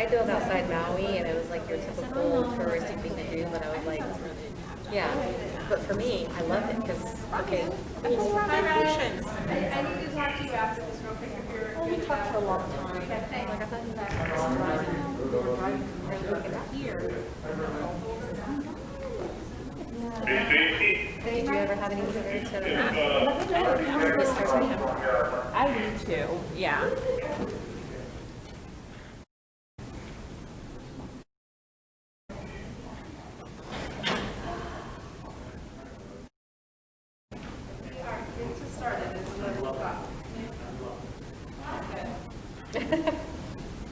I drove outside Maui, and it was like your typical touristy thing to do, but I was like, yeah. But for me, I loved it because, okay. Congratulations. I need to talk to you after this real quick. We talked for a long time. Like, I thought you were driving here. Did you ever have any visitors to I do too. Yeah.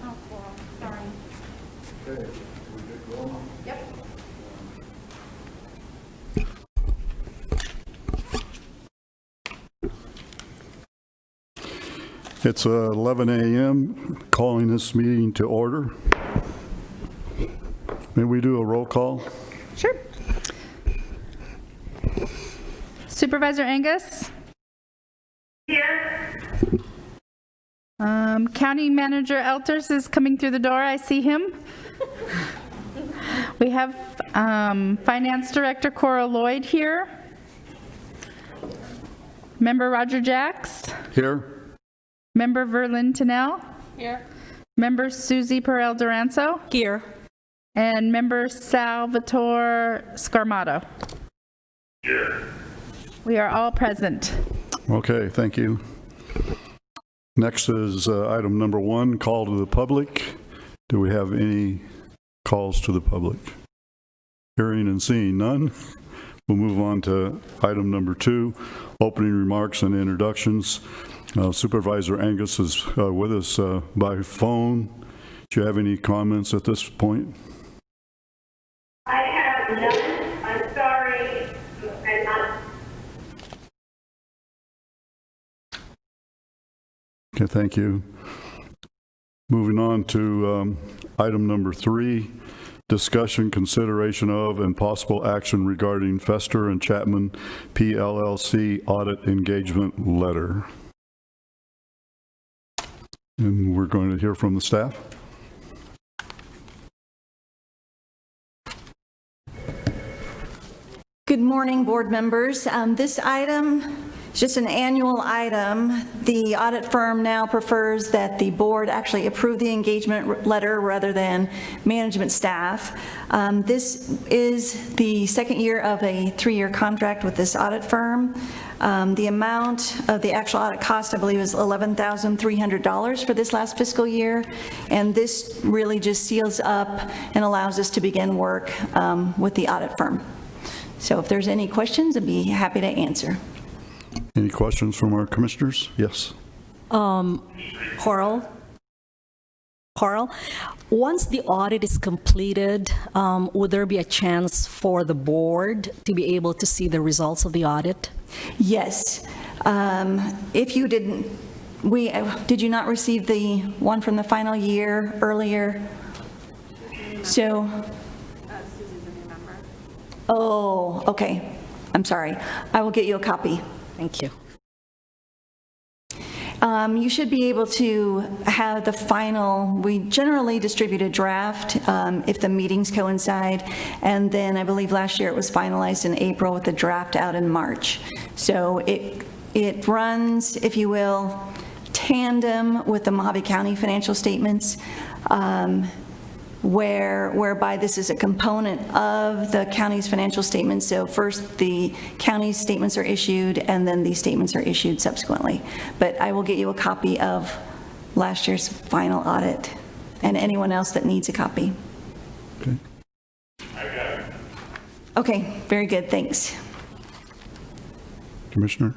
Oh, cool. Sorry. Okay, we get going? Yep. It's 11 a.m., calling this meeting to order. May we do a roll call? Sure. Supervisor Angus? Here. County Manager Elters is coming through the door. I see him. We have Finance Director Cora Lloyd here. Member Roger Jacks. Here? Member Verlin Tennell. Here. Member Susie Perel Duranzo. Here. And Member Salvatore Scarmato. Here. We are all present. Okay, thank you. Next is item number 1, call to the public. Do we have any calls to the public? Hearing and seeing none. We'll move on to item number 2, opening remarks and introductions. Supervisor Angus is with us by phone. Do you have any comments at this point? I have none. I'm sorry. I'm not. Okay, thank you. Moving on to item number 3, discussion, consideration of, and possible action regarding Fester and Chapman PLLC audit engagement letter. And we're going to hear from the staff. Good morning, board members. This item is just an annual item. The audit firm now prefers that the board actually approve the engagement letter rather than management staff. This is the second year of a 3-year contract with this audit firm. The amount of the actual audit cost, I believe, is $11,300 for this last fiscal year, and this really just seals up and allows us to begin work with the audit firm. So if there's any questions, I'd be happy to answer. Any questions from our commissioners? Yes. Carl, once the audit is completed, would there be a chance for the board to be able to see the results of the audit? Yes. If you didn't, did you not receive the one from the final year earlier? So, Susie's a new member. oh, okay. I'm sorry. I will get you a copy. Thank you. You should be able to have the final, we generally distribute a draft if the meetings coincide, and then I believe last year it was finalized in April with the draft out in March. So it runs, if you will, tandem with the Mojave County financial statements, whereby this is a component of the county's financial statements. So first the county's statements are issued, and then these statements are issued subsequently. But I will get you a copy of last year's final audit, and anyone else that needs a copy. Okay. Okay, very good, thanks. Commissioner?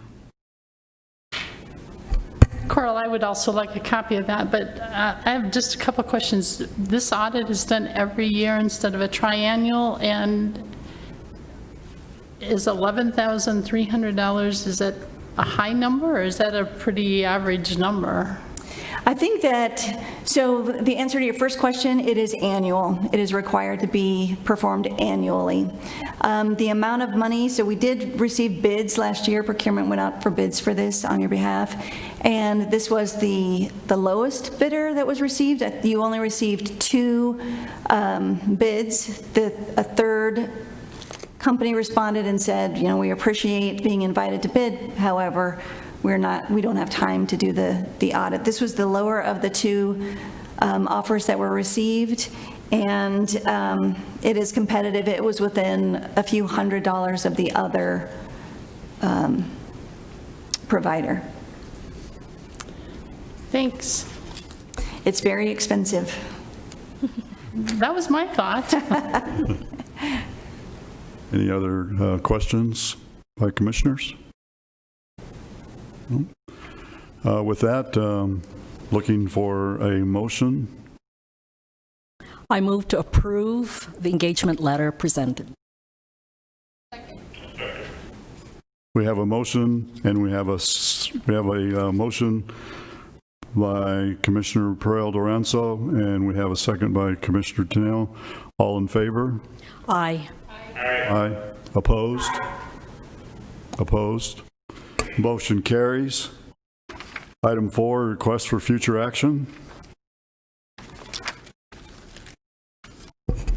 Coral, I would also like a copy of that, but I have just a couple of questions. This audit is done every year instead of a triennial, and is $11,300, is that a high number, or is that a pretty average number? I think that, so the answer to your first question, it is annual. It is required to be performed annually. The amount of money, so we did receive bids last year. Procurement went out for bids for this on your behalf. And this was the lowest bidder that was received. You only received 2 bids. A third company responded and said, you know, we appreciate being invited to bid. However, we don't have time to do the audit. This was the lower of the 2 offers that were received, and it is competitive. It was within a few $100s of the other provider. Thanks. It's very expensive. That was my thought. Any other questions by commissioners? No? With that, looking for a motion. I move to approve the engagement letter presented. We have a motion, and we have a motion by Commissioner Perel Doranzo, and we have a second by Commissioner Tennell. All in favor? Aye. Aye. Opposed? Opposed? Motion carries. Item 4, request for future action.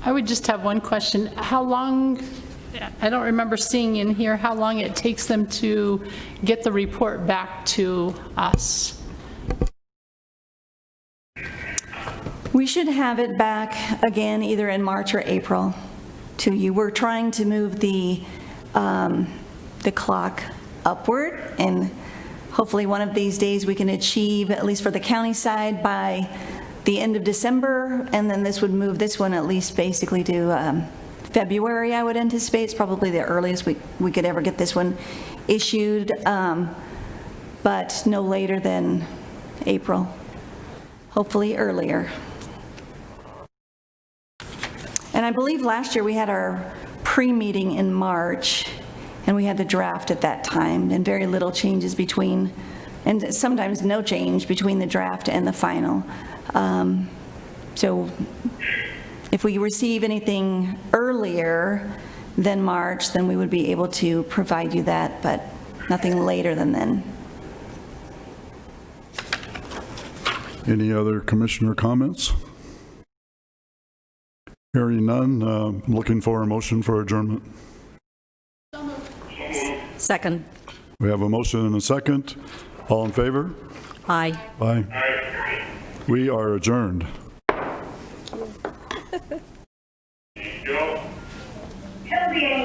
I would just have one question. How long, I don't remember seeing in here how long it takes them to get the report back to us. We should have it back again either in March or April to you. We're trying to move the clock upward, and hopefully one of these days we can achieve, at least for the county side, by the end of December, and then this would move this one at least basically to February, I would anticipate. It's probably the earliest we could ever get this one issued, but no later than April, hopefully earlier. And I believe last year we had our pre-meeting in March, and we had the draft at that time, and very little changes between, and sometimes no change between the draft and the final. So if we receive anything earlier than March, then we would be able to provide you that, but nothing later than then. Any other commissioner comments? Hearing none, looking for a motion for adjournment. Second. We have a motion and a second. All in favor? Aye. Aye. We are adjourned.